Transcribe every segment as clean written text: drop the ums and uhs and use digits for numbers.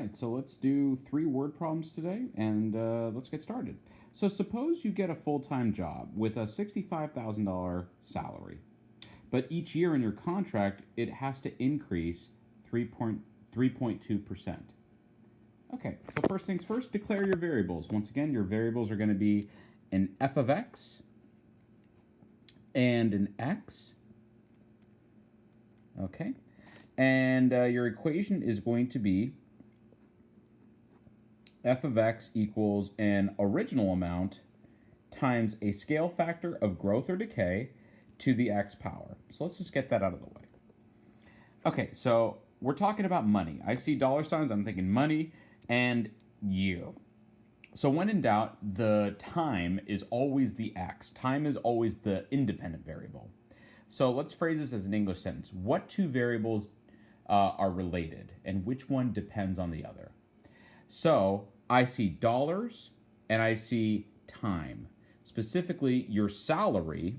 right, so let's do 3 word problems today, and let's get started. So suppose you get a full-time job with a $65,000 salary, but each year in your contract it has to increase 3.2%. Okay, so first things first, declare your variables. Once again, your variables are going to be an f of x and an x. Okay, and your equation is going to be f of x equals an original amount times a scale factor of growth or decay to the x power. So let's just get that out of the way. Okay, so we're talking about money. I see dollar signs, I'm thinking money and year. So when in doubt, the time is always the x. Time is always the independent variable. So let's phrase this as an English sentence. What two variables are related, and which one depends on the other? So I see dollars and I see time. Specifically, your salary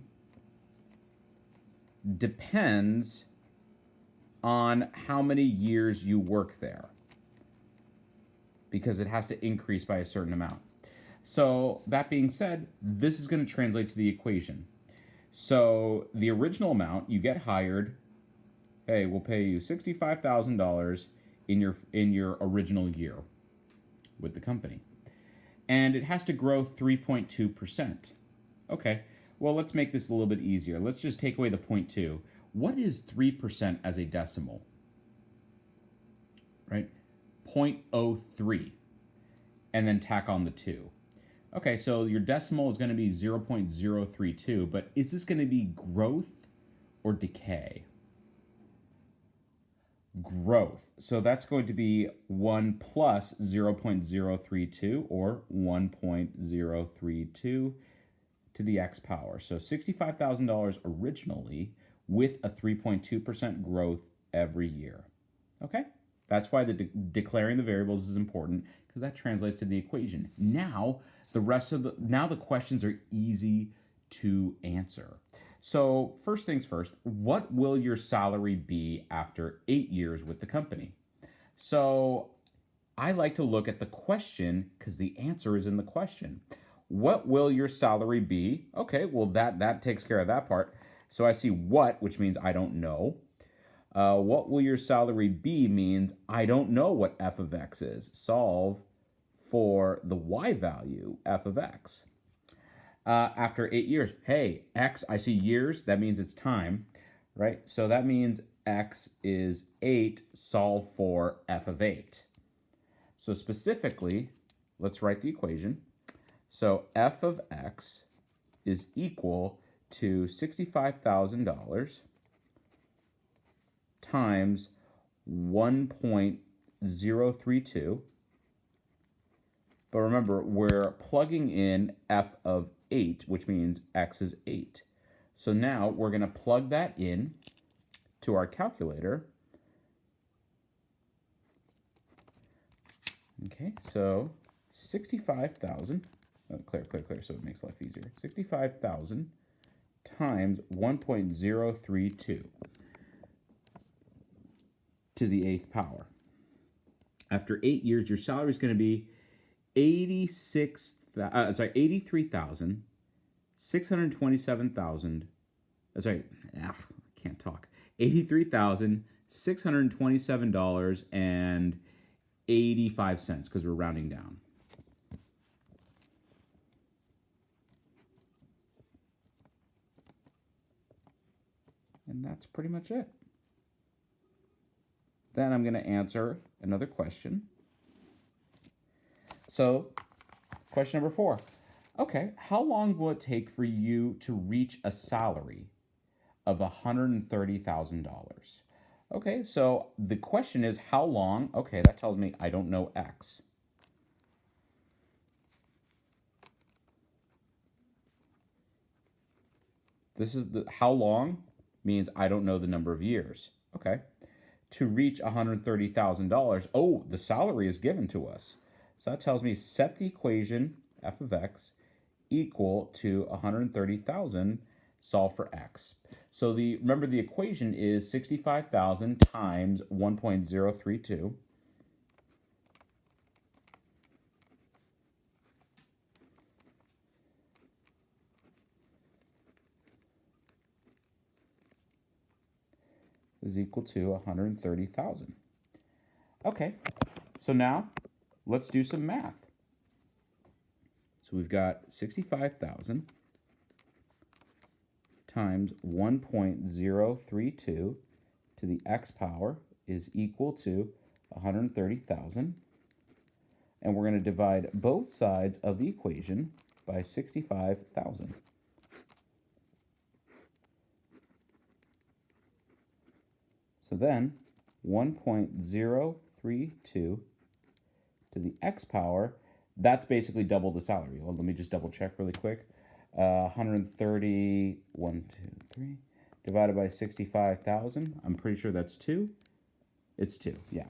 depends on how many years you work there, because it has to increase by a certain amount. So that being said, this is going to translate to the equation. So the original amount, you get hired, hey, we'll pay you $65,000 in your original year with the company. And it has to grow 3.2%. Okay, well, let's make this a little bit easier. Let's just take away the 0.2. What is 3% as a decimal? Right? 0.03. And then tack on the 2. Okay, so your decimal is going to be 0.032, but is this going to be growth or decay? Growth. So that's going to be 1 plus 0.032, or 1.032 to the x power. So $65,000 originally with a 3.2% growth every year. Okay? That's why declaring the variables is important, because that translates to the equation. Now, the questions are easy to answer. So first things first, what will your salary be after 8 years with the company? So I like to look at the question because the answer is in the question. What will your salary be? Okay, well that takes care of that part. So I see what, which means I don't know. What will your salary be means I don't know what f of x is. Solve for the y value, f of x. After 8 years, hey, x, I see years, that means it's time, right? So that means x is 8, solve for f of 8. So specifically, let's write the equation. So f of x is equal to $65,000 times 1.032. But remember, we're plugging in f of 8, which means x is 8. So now we're going to plug that in to our calculator. Okay, so 65,000, clear, so it makes life easier. 65,000 times 1.032 to the 8th power. After 8 years, your salary is going to be $83,627,000. $83,627.85 because we're rounding down. And that's pretty much it. Then I'm going to answer another question. So, question number 4. Okay, how long will it take for you to reach a salary of $130,000? Okay, so the question is how long? Okay, that tells me I don't know x. This is how long means I don't know the number of years. Okay, to reach $130,000, oh, the salary is given to us. So that tells me set the equation f of x equal to 130,000, solve for x. So remember the equation is 65,000 times 1.032. is equal to 130,000. Okay, so now let's do some math. So we've got 65,000 times 1.032 to the x power is equal to 130,000. And we're going to divide both sides of the equation by 65,000. So then 1.032 to the x power, that's basically double the salary. Well, let me just double check really quick. 130, 1, 2, 3, divided by 65,000. I'm pretty sure that's 2. It's 2, yeah.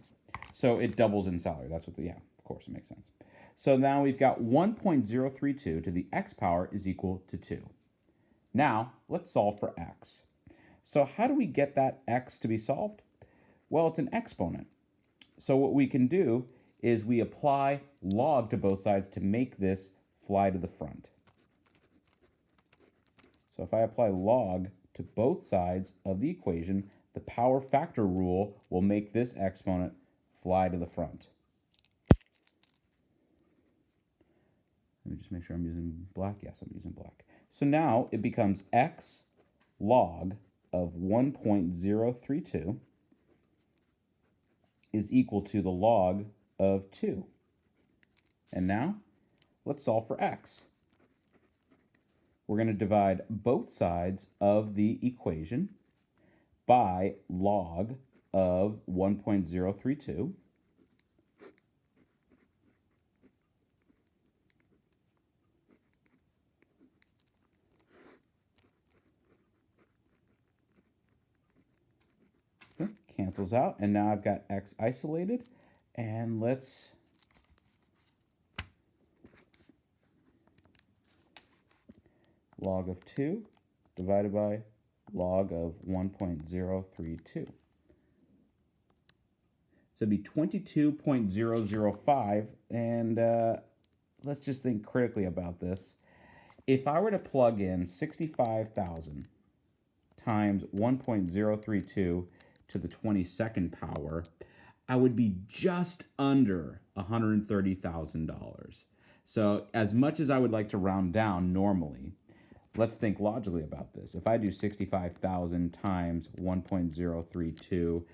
So it doubles in salary. That's what the, yeah, of course, it makes sense. So now we've got 1.032 to the x power is equal to 2. Now, let's solve for x. So how do we get that x to be solved? Well, it's an exponent. So what we can do is we apply log to both sides to make this fly to the front. So if I apply log to both sides of the equation, the power factor rule will make this exponent fly to the front. Let me just make sure I'm using black. Yes, I'm using black. So now it becomes x log of 1.032 is equal to the log of 2. And now let's solve for x. We're going to divide both sides of the equation by log of 1.032. Okay, cancels out, and now I've got x isolated, and let's log of 2 divided by log of 1.032. So it'd be 22.005, and let's just think critically about this. If I were to plug in 65,000 times 1.032 to the 22nd power, I would be just under $130,000. So as much as I would like to round down normally, let's think logically about this. If I do 65,000 times 1.032 to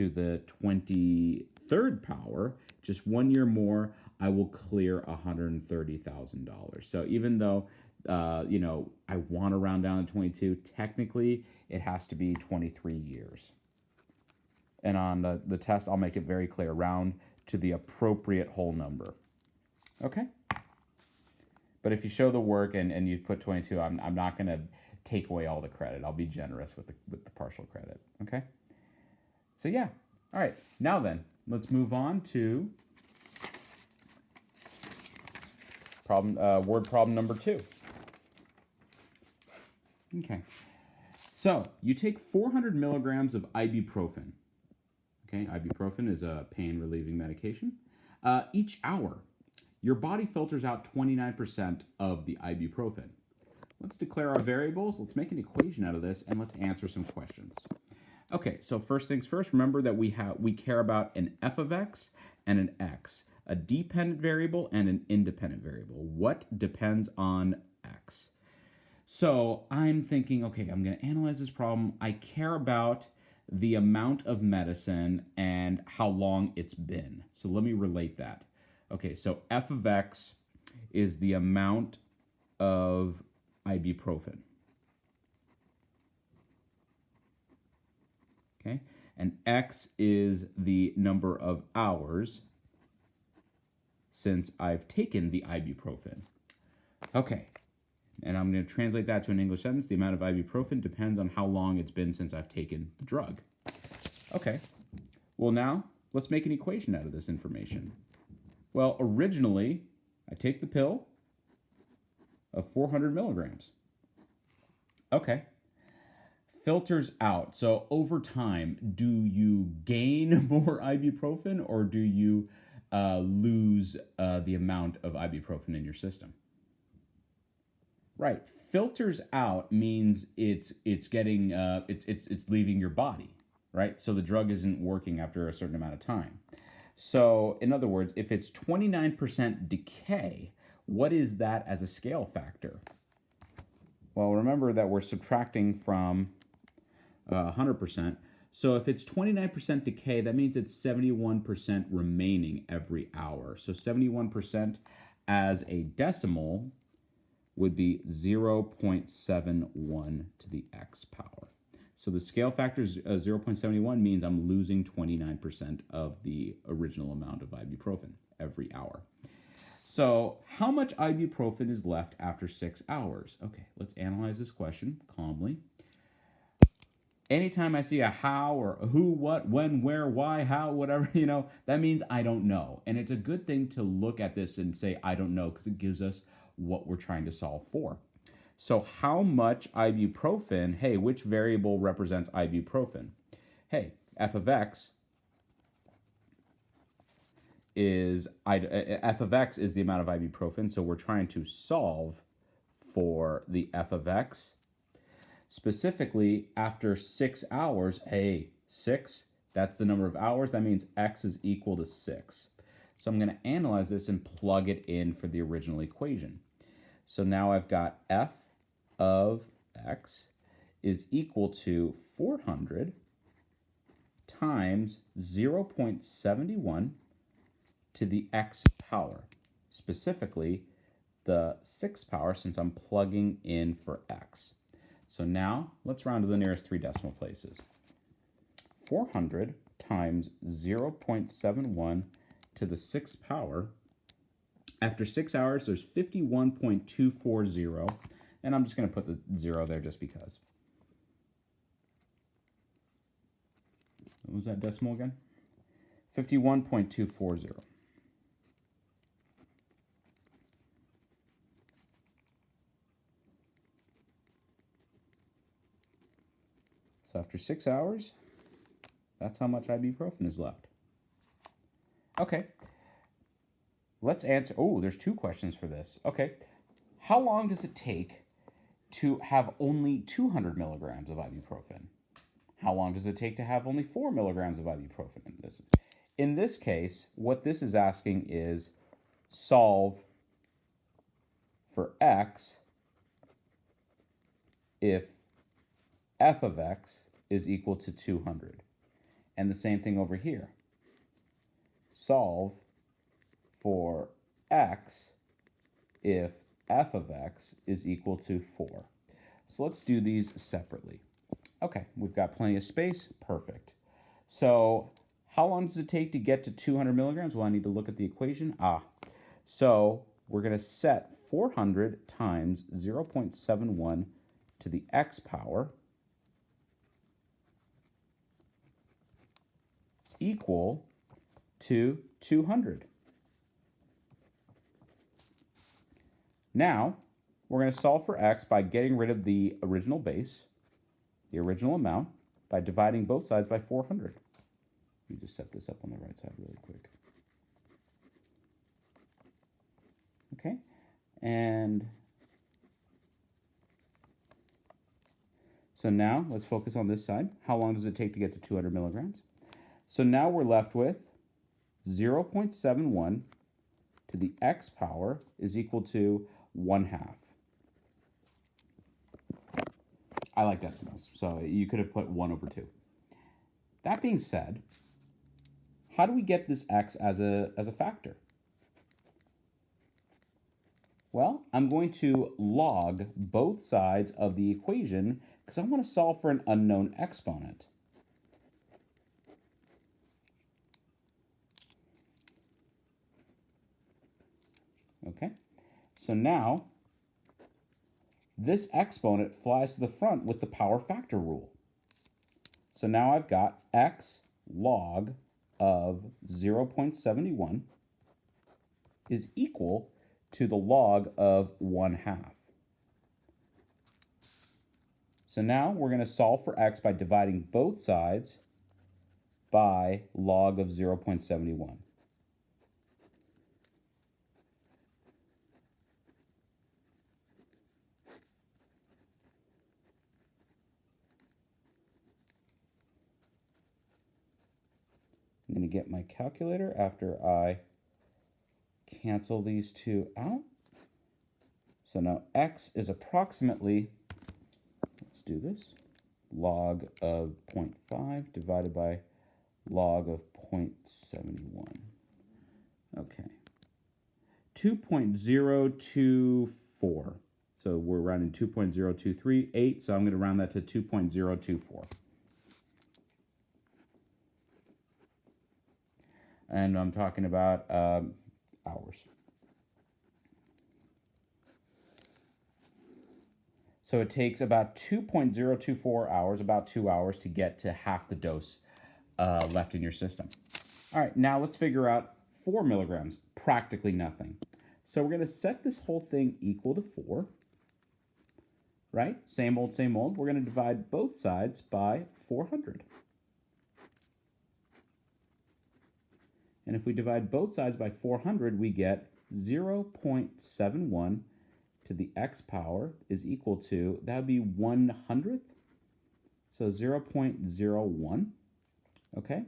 the 23rd power, just 1 year more, I will clear $130,000. So even though, I want to round down to 22, technically it has to be 23 years. And on the test, I'll make it very clear, round to the appropriate whole number. Okay? But if you show the work and you put 22, I'm not going to take away all the credit. I'll be generous with the partial credit. Okay? So yeah. All right. Now then, let's move on to word problem number 2. Okay. So you take 400 milligrams of ibuprofen. Okay, ibuprofen is a pain-relieving medication. Each hour, your body filters out 29% of the ibuprofen. Let's declare our variables. Let's make an equation out of this, and let's answer some questions. Okay, so first things first, remember that we care about an f of x and an x, a dependent variable and an independent variable. What depends on x? So I'm thinking, okay, I'm going to analyze this problem. I care about the amount of medicine and how long it's been. So let me relate that. Okay, so f of x is the amount of ibuprofen. Okay, and x is the number of hours since I've taken the ibuprofen. Okay, and I'm going to translate that to an English sentence. The amount of ibuprofen depends on how long it's been since I've taken the drug. Okay, well now let's make an equation out of this information. Well, originally I take the pill of 400 milligrams. Okay, filters out. So over time, do you gain more ibuprofen or do you lose the amount of ibuprofen in your system? Right. Filters out means it's getting it's leaving your body. right? So the drug isn't working after a certain amount of time. So in other words, if it's 29% decay, what is that as a scale factor? Well, remember that we're subtracting from 100%. So if it's 29% decay, that means it's 71% remaining every hour. So 71% as a decimal would be 0.71 to the x power. So the scale factor 0.71 means I'm losing 29% of the original amount of ibuprofen every hour. So how much ibuprofen is left after 6 hours? Okay, let's analyze this question calmly. Anytime I see a how or a who, what, when, where, why, how, whatever, that means I don't know. And it's a good thing to look at this and say, I don't know, because it gives us what we're trying to solve for. So how much ibuprofen, hey, which variable represents ibuprofen? Hey, f of x is the amount of ibuprofen, so we're trying to solve for the f of x. Specifically, after 6 hours, hey, 6, that's the number of hours. That means x is equal to 6. So I'm going to analyze this and plug it in for the original equation. So now I've got f of x is equal to 400 times 0.71 to the x power. Specifically, the 6th power, since I'm plugging in for x. So now, let's round to the nearest 3 decimal places. 400 times 0.71 to the 6th power. After 6 hours, there's 51.240, and I'm just going to put the 0 there just because. What was that decimal again? 51.240. So after 6 hours, that's how much ibuprofen is left. Okay. Let's answer. Oh, there's 2 questions for this. Okay. How long does it take to have only 200 milligrams of ibuprofen? How long does it take to have only 4 milligrams of ibuprofen? In this case, what this is asking is solve for x if f of x is equal to 200. And the same thing over here. Solve for x if f of x is equal to 4. So let's do these separately. Okay, we've got plenty of space. Perfect. So how long does it take to get to 200 milligrams? Well, I need to look at the equation. So we're going to set 400 times 0.71 to the x power equal to 200. Now, we're going to solve for x by getting rid of the original base, the original amount, by dividing both sides by 400. Let me just set this up on the right side really quick. Okay, and so now let's focus on this side. How long does it take to get to 200 milligrams? So now we're left with 0.71 to the x power is equal to 1/2. I like decimals, so you could have put 1/2. That being said, how do we get this x as a factor? Well, I'm going to log both sides of the equation because I want to solve for an unknown exponent. Okay, so now this exponent flies to the front with the power factor rule. So now I've got x log of 0.71 is equal to the log of 1/2. So now we're going to solve for x by dividing both sides by log of 0.71. I'm going to get my calculator after I cancel these two out. So now x is approximately, let's do this, log of 0.5 divided by log of 0.71. Okay. 2.024. So we're rounding 2.0238, so I'm going to round that to 2.024. And I'm talking about hours. So it takes about 2.024 hours, about 2 hours, to get to half the dose left in your system. All right, now let's figure out 4 milligrams, practically nothing. So we're going to set this whole thing equal to 4, right? Same old, same old. We're going to divide both sides by 400. And if we divide both sides by 400, we get 0.71 to the x power is equal to, that would be 1/100th. So 0.01. Okay.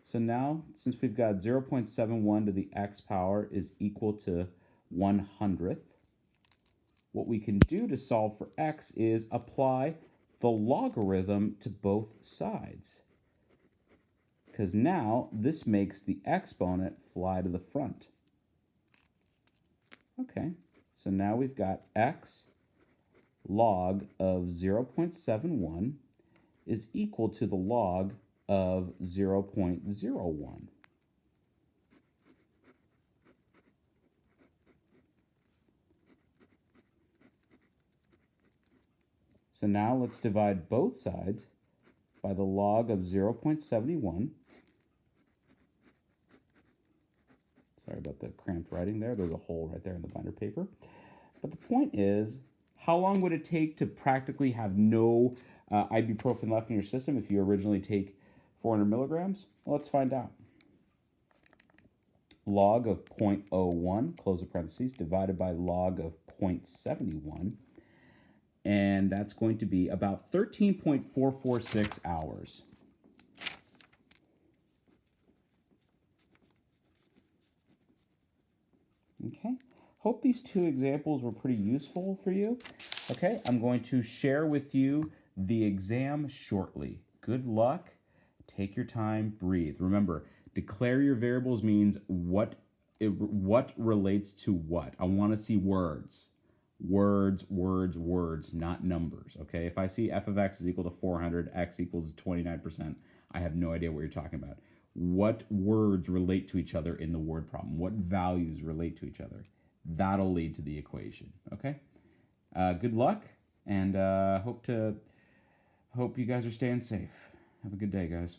So now, since we've got 0.71 to the x power is equal to 1/100th, what we can do to solve for x is apply the logarithm to both sides. Because now this makes the exponent fly to the front. Okay, so now we've got x log of 0.71 is equal to the log of 0.01. So now let's divide both sides by the log of 0.71. Sorry about the cramped writing there. There's a hole right there in the binder paper. But the point is, how long would it take to practically have no ibuprofen left in your system if you originally take 400 milligrams? Well, let's find out. Log of 0.01, close the parentheses, divided by log of 0.71. And that's going to be about 13.446 hours. Okay, hope these two examples were pretty useful for you. Okay, I'm going to share with you the exam shortly. Good luck, take your time, breathe. Remember, declare your variables means what relates to what. I want to see words. Words, not numbers, okay? If I see f of x is equal to 400, x equals 29%, I have no idea what you're talking about. What words relate to each other in the word problem? What values relate to each other? That'll lead to the equation, okay? Good luck, and hope you guys are staying safe. Have a good day, guys.